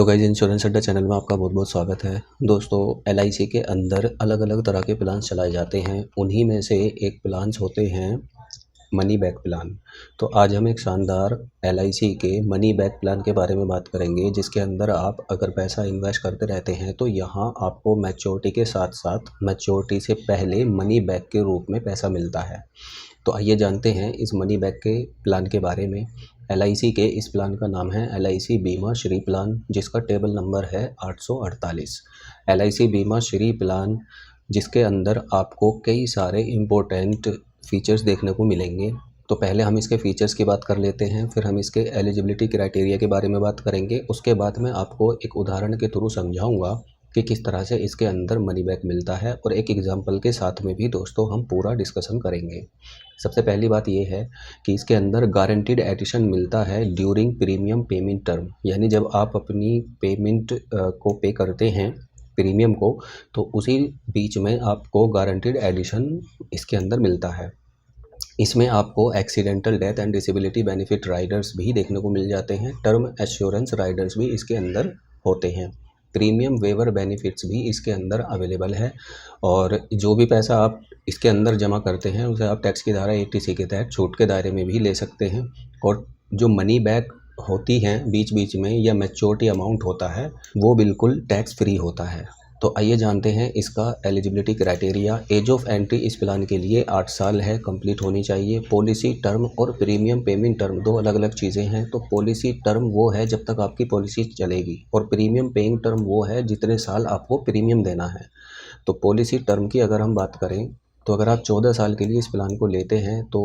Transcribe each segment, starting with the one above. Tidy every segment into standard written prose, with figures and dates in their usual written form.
Guys, insurance अड्डा channel में आपका बहुत बहुत स्वागत है। दोस्तों, एलआईसी के अंदर अलग अलग तरह के प्लान चलाए जाते हैं। उन्हीं में से एक प्लान्स होते हैं मनी बैक प्लान। तो आज हम एक शानदार एलआईसी के मनी बैक प्लान के बारे में बात करेंगे, जिसके अंदर आप अगर पैसा इन्वेस्ट करते रहते हैं तो यहाँ आपको मैच्योरिटी के साथ साथ मैच्योरिटी से पहले मनी बैक के रूप में पैसा मिलता है। तो आइए जानते हैं इस मनी बैक के प्लान के बारे में। एलआईसी के इस प्लान का नाम है एलआईसी बीमा श्री प्लान, जिसका टेबल नंबर है 848। एलआईसी बीमा श्री प्लान जिसके अंदर आपको कई सारे इम्पोर्टेंट फीचर्स देखने को मिलेंगे। तो पहले हम इसके फ़ीचर्स की बात कर लेते हैं, फिर हम इसके एलिजिबिलिटी क्राइटेरिया के बारे में बात करेंगे। उसके बाद मैं आपको एक उदाहरण के थ्रू समझाऊंगा कि किस तरह से इसके अंदर मनी बैक मिलता है, और एक एग्जांपल के साथ में भी दोस्तों हम पूरा डिस्कशन करेंगे। सबसे पहली बात यह है कि इसके अंदर गारंटीड एडिशन मिलता है ड्यूरिंग प्रीमियम पेमेंट टर्म, यानी जब आप अपनी पेमेंट को पे करते हैं प्रीमियम को, तो उसी बीच में आपको गारंटीड एडिशन इसके अंदर मिलता है। इसमें आपको accidental death and disability benefit Riders भी देखने को मिल जाते हैं। टर्म एश्योरेंस राइडर्स भी इसके अंदर होते हैं। प्रीमियम वेवर बेनिफिट्स भी इसके अंदर अवेलेबल है, और जो भी पैसा आप इसके अंदर जमा करते हैं उसे आप टैक्स की धारा 80C के तहत छूट के दायरे में भी ले सकते हैं। और जो मनी बैक होती हैं बीच बीच में या मैच्योरिटी अमाउंट होता है वो बिल्कुल टैक्स फ्री होता है। तो आइए जानते हैं इसका eligibility criteria. Age of entry इस प्लान के लिए 8 साल है, कंप्लीट होनी चाहिए। पॉलिसी टर्म और प्रीमियम पेमेंट टर्म दो अलग अलग चीज़ें हैं। तो पॉलिसी टर्म वो है जब तक आपकी पॉलिसी चलेगी, और प्रीमियम पेइंग टर्म वो है जितने साल आपको प्रीमियम देना है। तो पॉलिसी टर्म की अगर हम बात करें तो अगर आप 14 साल के लिए इस प्लान को लेते हैं तो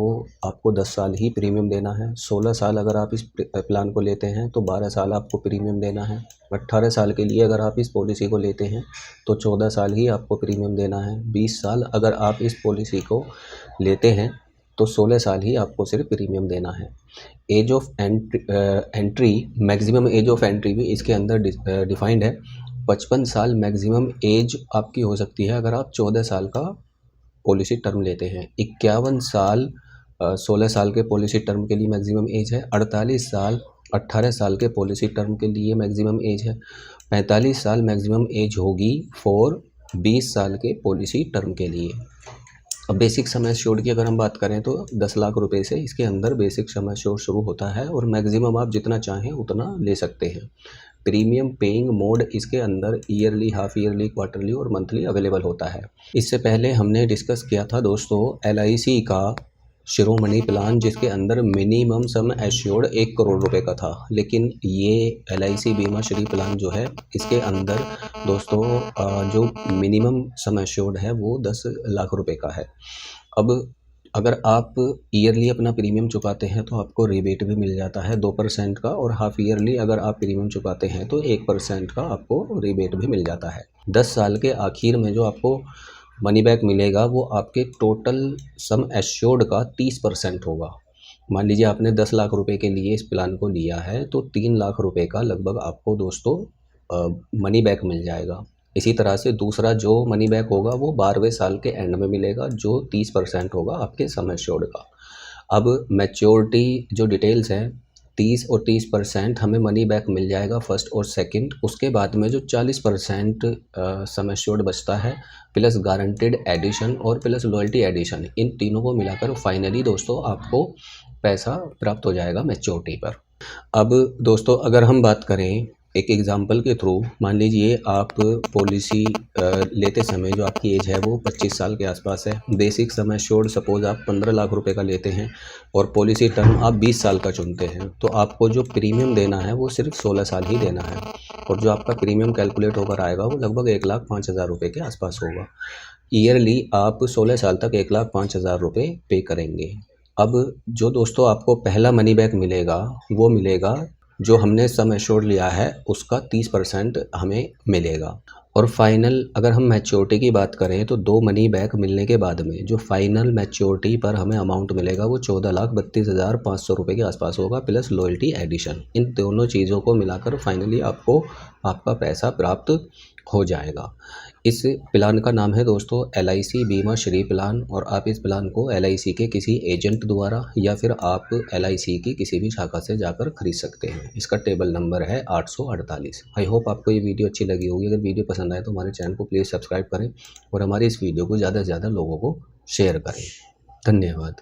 आपको 10 साल ही प्रीमियम देना है। 16 साल अगर आप इस प्लान को लेते हैं तो 12 साल आपको प्रीमियम देना है। 18 साल के लिए अगर आप इस पॉलिसी को लेते हैं तो 14 साल ही आपको प्रीमियम देना है। 20 साल अगर आप इस पॉलिसी को लेते हैं तो 16 साल ही आपको सिर्फ प्रीमियम देना है। Age of entry, maximum age of entry भी इसके अंदर डिफाइंड है। 55 साल मैक्सिमम एज आपकी हो सकती है अगर आप 14 साल का पॉलिसी टर्म लेते हैं। 51 साल 16 साल के पॉलिसी टर्म के लिए मैक्सिमम एज है। 48 साल 18 साल के पॉलिसी टर्म के लिए मैक्सिमम एज है। 45 साल मैक्सिमम एज होगी फॉर 20 साल के पॉलिसी टर्म के लिए। अब बेसिक सम एश्योर्ड की अगर हम बात करें तो 10 लाख रुपए से इसके अंदर बेसिक सम एश्योर्ड शुरू होता है, और मैक्सिमम आप जितना चाहें उतना ले सकते हैं। प्रीमियम पेइंग मोड इसके अंदर ईयरली, हाफ ईयरली, क्वार्टरली और मंथली अवेलेबल होता है। इससे पहले हमने डिस्कस किया था दोस्तों एलआईसी का शिरोमणि प्लान, जिसके अंदर मिनिमम सम एश्योर्ड 1 करोड़ रुपए का था। लेकिन ये एलआईसी बीमा श्री प्लान जो है इसके अंदर दोस्तों जो मिनिमम सम एश्योर्ड है वो 10 लाख रुपए का है। अब अगर आप ईयरली अपना प्रीमियम चुकाते हैं तो आपको रिबेट भी मिल जाता है 2% का, और हाफ ईयरली अगर आप प्रीमियम चुकाते हैं तो 1% का आपको रिबेट भी मिल जाता है। 10 साल के आखिर में जो आपको मनी बैक मिलेगा वो आपके टोटल सम एश्योर्ड का 30% होगा। मान लीजिए आपने 10 लाख रुपए के लिए इस प्लान को लिया है तो 3 लाख रुपए का लगभग आपको दोस्तों मनी बैक मिल जाएगा। इसी तरह से दूसरा जो मनी बैक होगा वो 12वें साल के एंड में मिलेगा, जो 30% होगा आपके सम एश्योर्ड का। अब मैच्योरिटी जो डिटेल्स हैं, 30 और 30% हमें मनी बैक मिल जाएगा फर्स्ट और सेकंड। उसके बाद में जो 40% सम एश्योर्ड बचता है, प्लस गारंटेड एडिशन और प्लस लॉयल्टी एडिशन, इन तीनों को मिलाकर फाइनली दोस्तों आपको पैसा प्राप्त हो जाएगा मैच्योरिटी पर। अब दोस्तों अगर हम बात करें एक एग्जांपल के थ्रू, मान लीजिए आप पॉलिसी लेते समय जो आपकी एज है वो 25 साल के आसपास है। बेसिक सम एश्योर्ड सपोज आप 15 लाख रुपए का लेते हैं और पॉलिसी टर्म आप 20 साल का चुनते हैं, तो आपको जो प्रीमियम देना है वो सिर्फ 16 साल ही देना है, और जो आपका प्रीमियम कैलकुलेट होकर आएगा वो लगभग 1,05,000 रुपये के आसपास होगा। ईयरली आप 16 साल तक 1,05,000 रुपये पे करेंगे। अब जो दोस्तों आपको पहला मनी बैक मिलेगा वो मिलेगा जो हमने सम एश्योर्ड लिया है उसका 30% हमें मिलेगा। और फाइनल अगर हम मैच्योरिटी की बात करें तो 2 मनी बैक मिलने के बाद में जो फाइनल मैच्योरिटी पर हमें अमाउंट मिलेगा वो 14,32,500 रुपये के आसपास होगा, प्लस लॉयल्टी एडिशन। इन दोनों चीज़ों को मिलाकर फाइनली आपको आपका पैसा प्राप्त हो जाएगा। इस प्लान का नाम है दोस्तों LIC बीमा श्री प्लान, और आप इस प्लान को LIC के किसी एजेंट द्वारा या फिर आप LIC की किसी भी शाखा से जाकर खरीद सकते हैं। इसका टेबल नंबर है 848। आई होप आपको ये वीडियो अच्छी लगी होगी। अगर वीडियो पसंद आए तो हमारे चैनल को प्लीज़ सब्सक्राइब करें और हमारे इस वीडियो को ज़्यादा से ज़्यादा लोगों को शेयर करें। धन्यवाद।